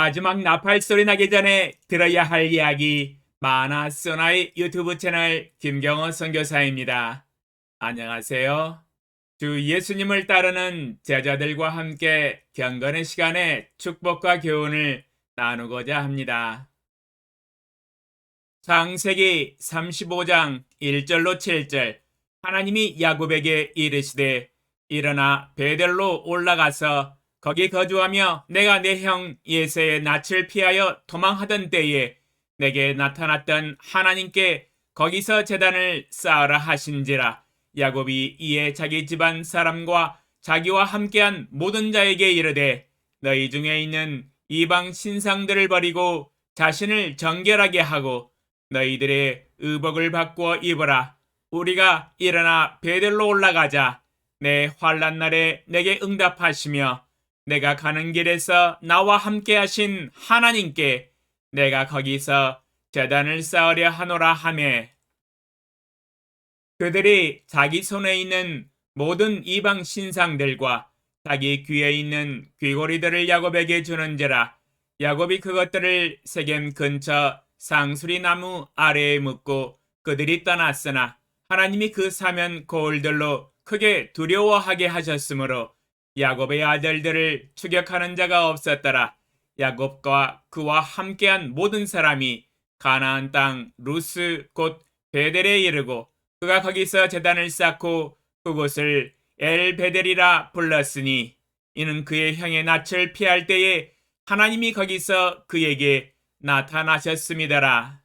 마지막 나팔 소리 나기 전에 들어야 할 이야기 마나소나의 유튜브 채널 김경호 선교사입니다. 안녕하세요. 주 예수님을 따르는 제자들과 함께 경건의 시간에 축복과 교훈을 나누고자 합니다. 창세기 35장 1절로 7절 하나님이 야곱에게 이르시되 일어나 베델로 올라가서 거기 거주하며 내가 내 형 예세의 낯을 피하여 도망하던 때에 내게 나타났던 하나님께 거기서 제단을 쌓으라 하신지라. 야곱이 이에 자기 집안 사람과 자기와 함께한 모든 자에게 이르되 너희 중에 있는 이방 신상들을 버리고 자신을 정결하게 하고 너희들의 의복을 바꾸어 입어라. 우리가 일어나 베델로 올라가자. 내 환난 날에 내게 응답하시며 내가 가는 길에서 나와 함께 하신 하나님께 내가 거기서 제단을 쌓으려 하노라 하매 그들이 자기 손에 있는 모든 이방 신상들과 자기 귀에 있는 귀고리들을 야곱에게 주는지라. 야곱이 그것들을 세겜 근처 상수리 나무 아래에 묻고 그들이 떠났으나 하나님이 그 사면 고을들로 크게 두려워하게 하셨으므로 야곱의 아들들을 추격하는 자가 없었더라. 야곱과 그와 함께한 모든 사람이 가나안 땅 루스 곧 베델에 이르고 그가 거기서 제단을 쌓고 그곳을 엘베델이라 불렀으니 이는 그의 형의 낯을 피할 때에 하나님이 거기서 그에게 나타나셨음이더라.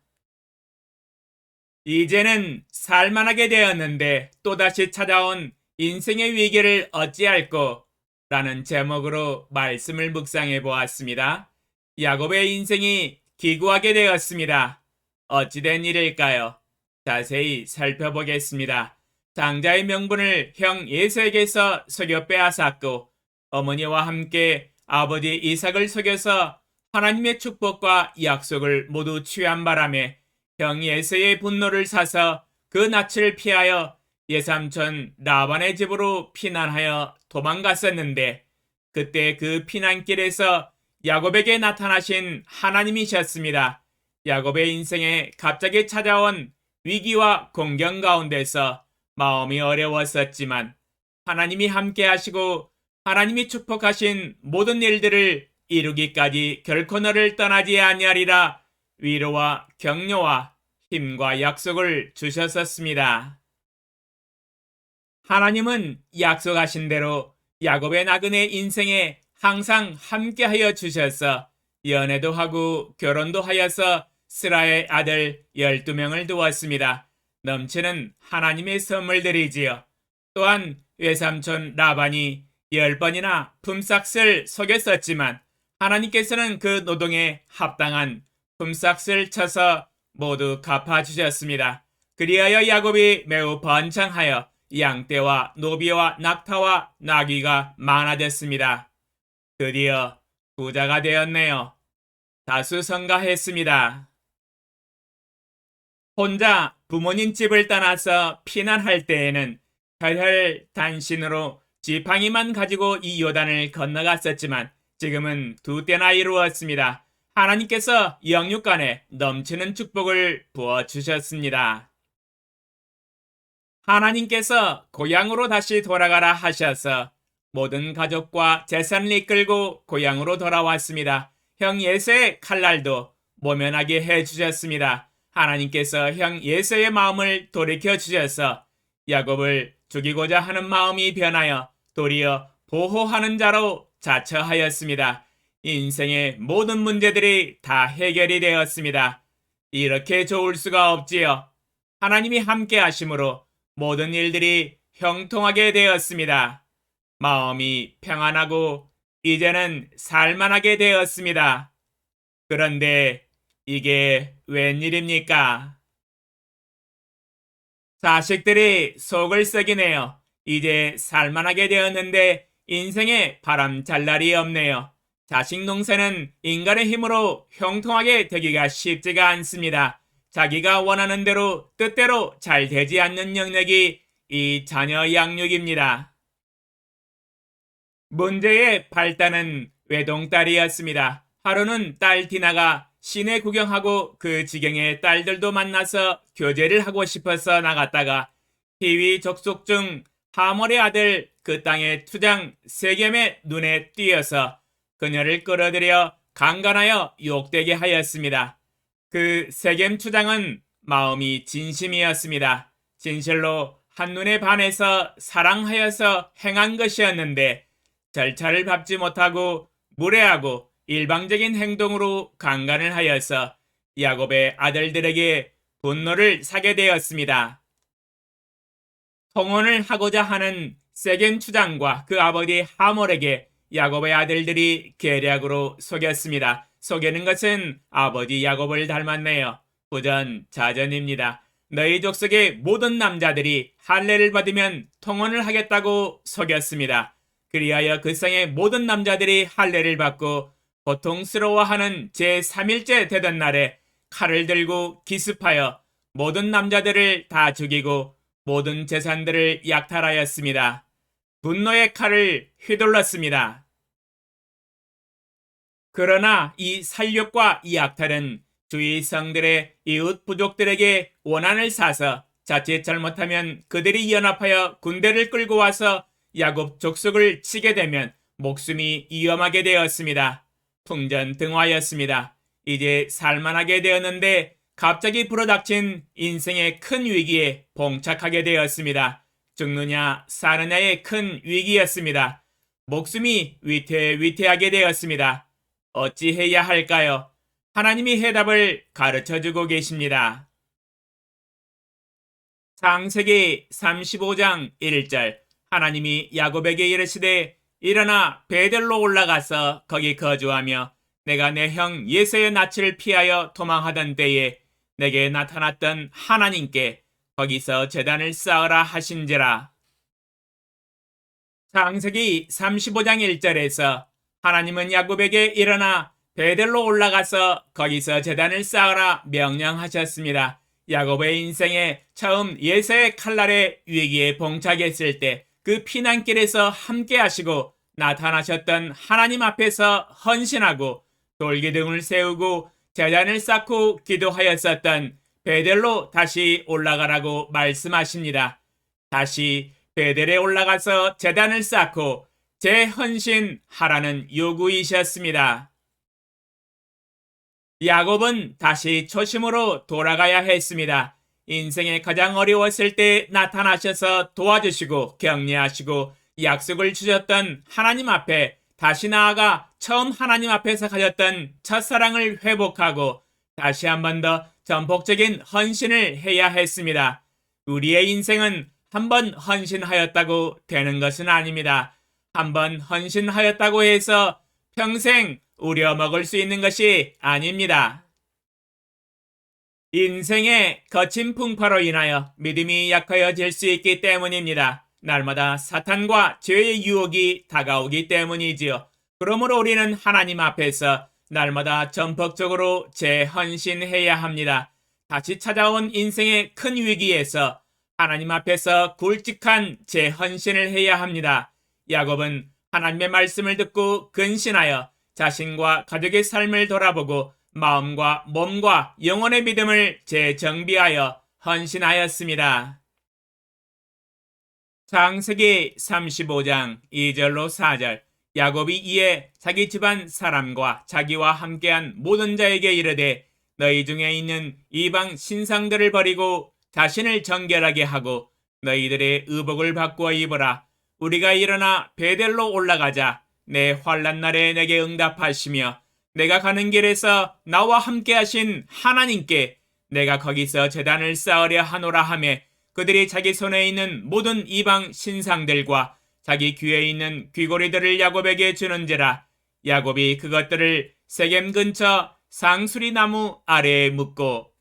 이제는 살만하게 되었는데 또다시 찾아온 인생의 위기를 어찌할꼬? 라는 제목으로 말씀을 묵상해 보았습니다. 야곱의 인생이 기구하게 되었습니다. 어찌된 일일까요? 자세히 살펴보겠습니다. 장자의 명분을 형 예수에게서 속여 빼앗았고 어머니와 함께 아버지 이삭을 속여서 하나님의 축복과 약속을 모두 취한 바람에 형 예수의 분노를 사서 그 낯을 피하여 예삼촌 라반의 집으로 피난하여 도망갔었는데 그때 그 피난길에서 야곱에게 나타나신 하나님이셨습니다. 야곱의 인생에 갑자기 찾아온 위기와 공경 가운데서 마음이 어려웠었지만 하나님이 함께 하시고 하나님이 축복하신 모든 일들을 이루기까지 결코 너를 떠나지 아니하리라 위로와 격려와 힘과 약속을 주셨었습니다. 하나님은 약속하신 대로 야곱의 나그네 인생에 항상 함께하여 주셔서 연애도 하고 결혼도 하여서 스라의 아들 12명을 두었습니다. 넘치는 하나님의 선물들이지요. 또한 외삼촌 라반이 10번이나 품삯을 속였었지만 하나님께서는 그 노동에 합당한 품삯을 쳐서 모두 갚아주셨습니다. 그리하여 야곱이 매우 번창하여 양떼와 노비와 낙타와 나귀가 많아졌습니다. 드디어 부자가 되었네요. 다수성가했습니다. 혼자 부모님 집을 떠나서 피난할 때에는 혈혈 단신으로 지팡이만 가지고 이 요단을 건너갔었지만 지금은 두 때나 이루었습니다. 하나님께서 영육간에 넘치는 축복을 부어주셨습니다. 하나님께서 고향으로 다시 돌아가라 하셔서 모든 가족과 재산을 이끌고 고향으로 돌아왔습니다. 형 예수의 칼날도 모면하게 해주셨습니다. 하나님께서 형 예수의 마음을 돌이켜 주셔서 야곱을 죽이고자 하는 마음이 변하여 도리어 보호하는 자로 자처하였습니다. 인생의 모든 문제들이 다 해결이 되었습니다. 이렇게 좋을 수가 없지요. 하나님이 함께 하심으로 모든 일들이 형통하게 되었습니다. 마음이 평안하고 이제는 살만하게 되었습니다. 그런데 이게 웬일입니까? 자식들이 속을 썩이네요. 이제 살만하게 되었는데 인생에 바람 잘 날이 없네요. 자식 농사는 인간의 힘으로 형통하게 되기가 쉽지가 않습니다. 자기가 원하는 대로 뜻대로 잘 되지 않는 영역이 이 자녀 양육입니다. 문제의 발단은 외동딸이었습니다. 하루는 딸 디나가 시내 구경하고 그 지경의 딸들도 만나서 교제를 하고 싶어서 나갔다가 희위 족속 중 하몰의 아들 그 땅의 투장 세겜의 눈에 띄어서 그녀를 끌어들여 강간하여 욕되게 하였습니다. 그 세겜 투장은 마음이 진심이었습니다. 진실로 한눈에 반해서 사랑하여서 행한 것이었는데 절차를 밟지 못하고 무례하고 일방적인 행동으로 강간을 하여서 야곱의 아들들에게 분노를 사게 되었습니다. 통혼을 하고자 하는 세겜 추장과 그 아버지 하몰에게 야곱의 아들들이 계략으로 속였습니다. 속이는 것은 아버지 야곱을 닮았네요. 부전자전입니다. 너희 족속의 모든 남자들이 할례를 받으면 통혼을 하겠다고 속였습니다. 그리하여 그 성의 모든 남자들이 할례를 받고 고통스러워하는 제3일째 되던 날에 칼을 들고 기습하여 모든 남자들을 다 죽이고 모든 재산들을 약탈하였습니다. 분노의 칼을 휘둘렀습니다. 그러나 이 살육과 이 약탈은 주위 성들의 이웃 부족들에게 원한을 사서 자칫 잘못하면 그들이 연합하여 군대를 끌고 와서 야곱 족속을 치게 되면 목숨이 위험하게 되었습니다. 풍전등화였습니다. 이제 살만하게 되었는데 갑자기 불어닥친 인생의 큰 위기에 봉착하게 되었습니다. 죽느냐 사느냐의 큰 위기였습니다. 목숨이 위태위태하게 되었습니다. 어찌해야 할까요? 하나님이 해답을 가르쳐주고 계십니다. 창세기 35장 1절 하나님이 야곱에게 이르시되 일어나 베델로 올라가서 거기 거주하며 내가 내 형 예세의 낯을 피하여 도망하던 때에 내게 나타났던 하나님께 거기서 제단을 쌓으라 하신지라. 창세기 35장 1절에서 하나님은 야곱에게 일어나 베델로 올라가서 거기서 제단을 쌓으라 명령하셨습니다. 야곱의 인생에 처음 예세의 칼날의 위기에 봉착했을 때 그 피난길에서 함께 하시고 나타나셨던 하나님 앞에서 헌신하고 돌기둥을 세우고 제단을 쌓고 기도하였었던 베델로 다시 올라가라고 말씀하십니다. 다시 베델에 올라가서 제단을 쌓고 재헌신하라는 요구이셨습니다. 야곱은 다시 초심으로 돌아가야 했습니다. 인생에 가장 어려웠을 때 나타나셔서 도와주시고 격려하시고 약속을 주셨던 하나님 앞에 다시 나아가 처음 하나님 앞에서 가졌던 첫사랑을 회복하고 다시 한 번 더 전폭적인 헌신을 해야 했습니다. 우리의 인생은 한 번 헌신하였다고 되는 것은 아닙니다. 한 번 헌신하였다고 해서 평생 우려먹을 수 있는 것이 아닙니다. 인생의 거친 풍파로 인하여 믿음이 약해질 수 있기 때문입니다. 날마다 사탄과 죄의 유혹이 다가오기 때문이지요. 그러므로 우리는 하나님 앞에서 날마다 전폭적으로 재헌신해야 합니다. 다시 찾아온 인생의 큰 위기에서 하나님 앞에서 굵직한 재헌신을 해야 합니다. 야곱은 하나님의 말씀을 듣고 근신하여 자신과 가족의 삶을 돌아보고 마음과 몸과 영혼의 믿음을 재정비하여 헌신하였습니다. 창세기 35장 2절로 4절 야곱이 이에 자기 집안 사람과 자기와 함께한 모든 자에게 이르되 너희 중에 있는 이방 신상들을 버리고 자신을 정결하게 하고 너희들의 의복을 바꾸어 입어라. 우리가 일어나 베델로 올라가자. 내 환난 날에 내게 응답하시며 내가 가는 길에서 나와 함께 하신 하나님께 내가 거기서 제단을 쌓으려 하노라 하매 그들이 자기 손에 있는 모든 이방 신상들과 자기 귀에 있는 귀고리들을 야곱에게 주는지라. 야곱이 그것들을 세겜 근처 상수리 나무 아래에 묻고.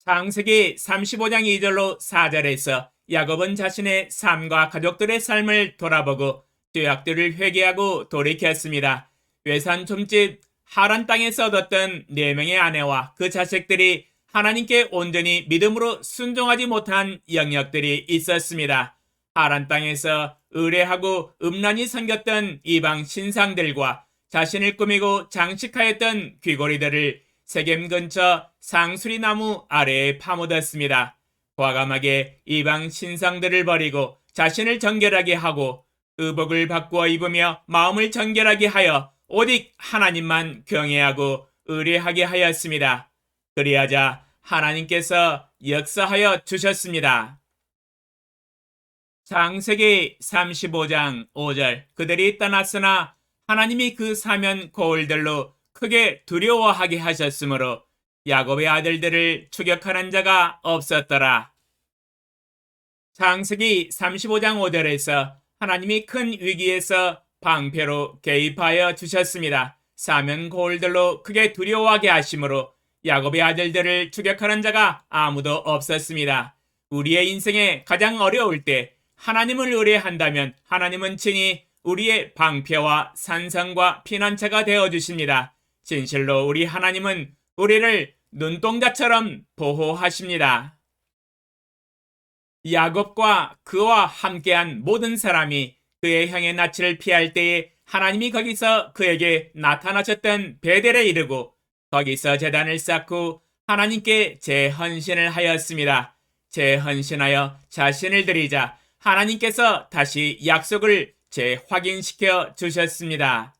창세기 35장 2절로 4절에서 야곱은 자신의 삶과 가족들의 삶을 돌아보고 죄악들을 회개하고 돌이켰습니다. 외산 촌집 하란 땅에서 얻었던 4명의 아내와 그 자식들이 하나님께 온전히 믿음으로 순종하지 못한 영역들이 있었습니다. 하란 땅에서 의뢰하고 음란히 섬겼던 이방 신상들과 자신을 꾸미고 장식하였던 귀고리들을 세겜 근처 상수리 나무 아래에 파묻었습니다. 과감하게 이방 신상들을 버리고 자신을 정결하게 하고 의복을 바꾸어 입으며 마음을 정결하게 하여 오직 하나님만 경외하고 의뢰하게 하였습니다. 그리하자 하나님께서 역사하여 주셨습니다. 창세기 35장 5절 그들이 떠났으나 하나님이 그 사면 거울들로 크게 두려워하게 하셨으므로 야곱의 아들들을 추격하는 자가 없었더라. 창세기 35장 5절에서 하나님이 큰 위기에서 방패로 개입하여 주셨습니다. 사면 거울들로 크게 두려워하게 하심으로 야곱의 아들들을 추격하는 자가 아무도 없었습니다. 우리의 인생에 가장 어려울 때 하나님을 의뢰한다면 하나님은 친히 우리의 방패와 산성과 피난처가 되어주십니다. 진실로 우리 하나님은 우리를 눈동자처럼 보호하십니다. 야곱과 그와 함께한 모든 사람이 그의 형의 낯을 피할 때에 하나님이 거기서 그에게 나타나셨던 베델에 이르고 거기서 제단을 쌓고 하나님께 재헌신을 하였습니다. 재헌신하여 자신을 드리자 하나님께서 다시 약속을 재확인시켜 주셨습니다.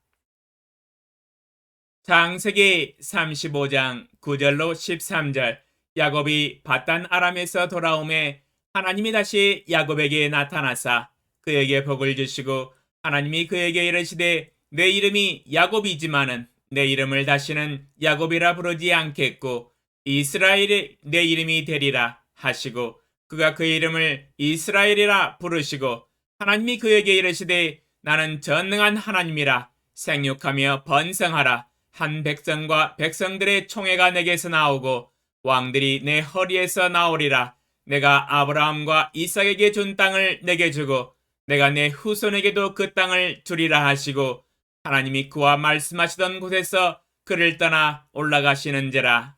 창세기 35장 9절로 13절 야곱이 바단 아람에서 돌아오매 하나님이 다시 야곱에게 나타나사 그에게 복을 주시고 하나님이 그에게 이르시되 내 이름이 야곱이지만은 내 이름을 다시는 야곱이라 부르지 않겠고 이스라엘이 내 이름이 되리라 하시고 그가 그 이름을 이스라엘이라 부르시고 하나님이 그에게 이르시되 나는 전능한 하나님이라 생육하며 번성하라 한 백성과 백성들의 총회가 내게서 나오고 왕들이 내 허리에서 나오리라 내가 아브라함과 이삭에게 준 땅을 내게 주고 내가 내 후손에게도 그 땅을 주리라 하시고 하나님이 그와 말씀하시던 곳에서 그를 떠나 올라가시는지라.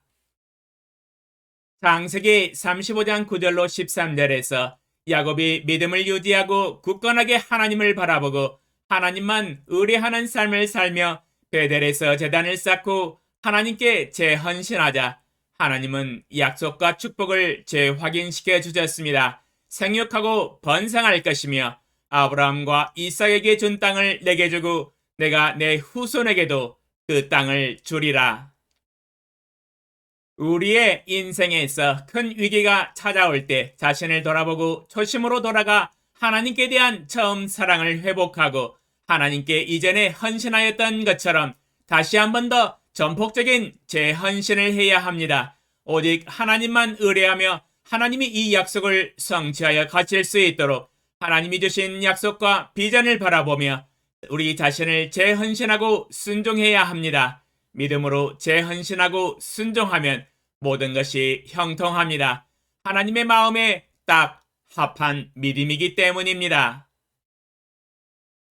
창세기 35장 9절로 13절에서 야곱이 믿음을 유지하고 굳건하게 하나님을 바라보고 하나님만 의뢰하는 삶을 살며 베델에서 제단을 쌓고 하나님께 재헌신하자 하나님은 약속과 축복을 재확인시켜 주셨습니다. 생육하고 번성할 것이며 아브라함과 이삭에게 준 땅을 내게 주고 내가 내 후손에게도 그 땅을 주리라. 우리의 인생에서 큰 위기가 찾아올 때 자신을 돌아보고 초심으로 돌아가 하나님께 대한 처음 사랑을 회복하고 하나님께 이전에 헌신하였던 것처럼 다시 한 번 더 전폭적인 재헌신을 해야 합니다. 오직 하나님만 의뢰하며 하나님이 이 약속을 성취하여 가칠 수 있도록 하나님이 주신 약속과 비전을 바라보며 우리 자신을 재헌신하고 순종해야 합니다. 믿음으로 재헌신하고 순종하면 모든 것이 형통합니다. 하나님의 마음에 딱 합한 믿음이기 때문입니다.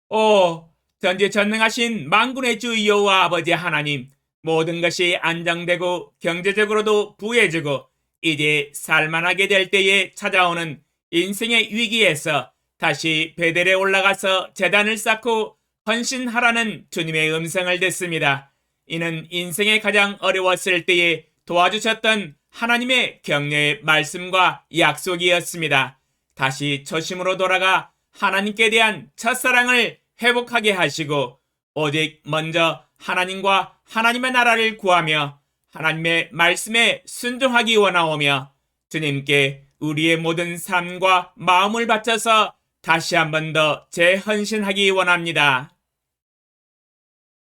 오, 전지전능하신 만군의 주 여호와 아버지 하나님, 모든 것이 안정되고 경제적으로도 부해지고 이제 살만하게 될 때에 찾아오는 인생의 위기에서 다시 베델에 올라가서 제단을 쌓고 헌신하라는 주님의 음성을 듣습니다. 이는 인생의 가장 어려웠을 때에 도와주셨던 하나님의 격려의 말씀과 약속이었습니다. 다시 초심으로 돌아가 하나님께 대한 첫사랑을 회복하게 하시고 오직 먼저 하나님과 하나님의 나라를 구하며 하나님의 말씀에 순종하기 원하오며 주님께 우리의 모든 삶과 마음을 바쳐서 다시 한 번 더 재헌신하기 원합니다.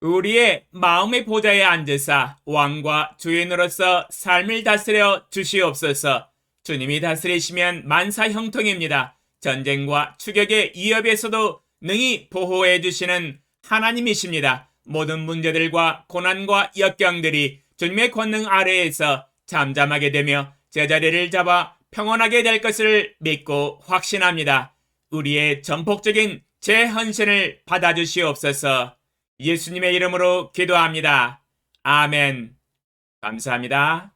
우리의 마음의 보좌에 앉으사 왕과 주인으로서 삶을 다스려 주시옵소서. 주님이 다스리시면 만사 형통입니다. 전쟁과 추격의 위협에서도 능히 보호해 주시는 하나님이십니다. 모든 문제들과 고난과 역경들이 주님의 권능 아래에서 잠잠하게 되며 제자리를 잡아 평온하게 될 것을 믿고 확신합니다. 우리의 전폭적인 재헌신을 받아주시옵소서. 예수님의 이름으로 기도합니다. 아멘. 감사합니다.